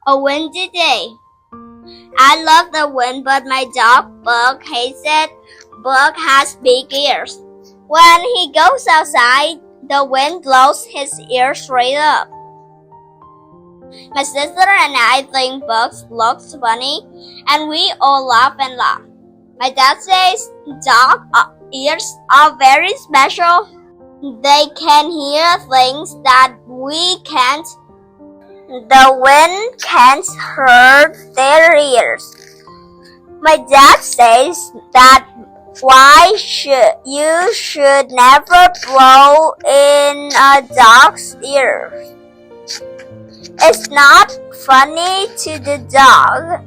A windy day. I love the wind, but my dog Bug hates it. Bug has big ears. When he goes outside, the wind blows his ears straight up. My sister and I think Bug looks funny, and we all laugh and laugh. My dad says dog ears are very special. They can hear things that we can't. The wind can't hurt their ears. My dad says that you should never blow in a dog's ears. It's not funny to the dog.